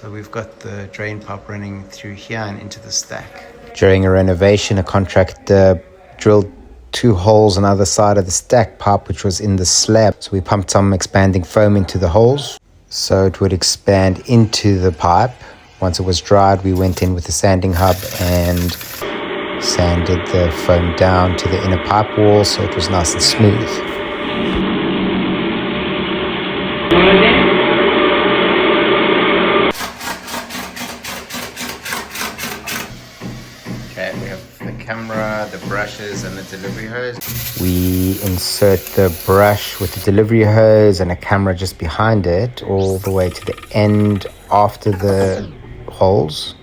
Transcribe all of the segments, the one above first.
So we've got the drain pipe running through here and into the stack. During a renovation, a contractor drilled 2 holes on the other side of the stack pipe, which was in the slab. So we pumped some expanding foam into the holes so it would expand into the pipe. Once it was dried, we went in with the sanding hub and sanded the foam down to the inner pipe wall so it was nice and smooth. Okay, we have the camera, the brushes and the delivery hose. We insert the brush with the delivery hose and a camera just behind it all the way to the end after the holes,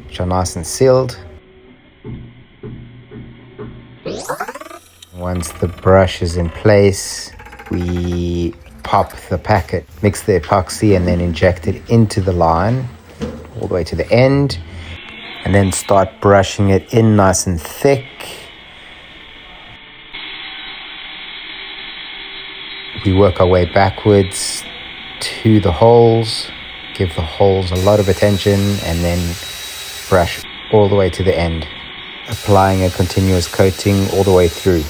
which are nice and sealed. Once the brush is in place, we pop the packet, mix the epoxy and then inject it into the line all the way to the end, and then start brushing it in nice and thick. We work our way backwards to the holes, give the holes a lot of attention, and then brush all the way to the end, applying a continuous coating all the way through.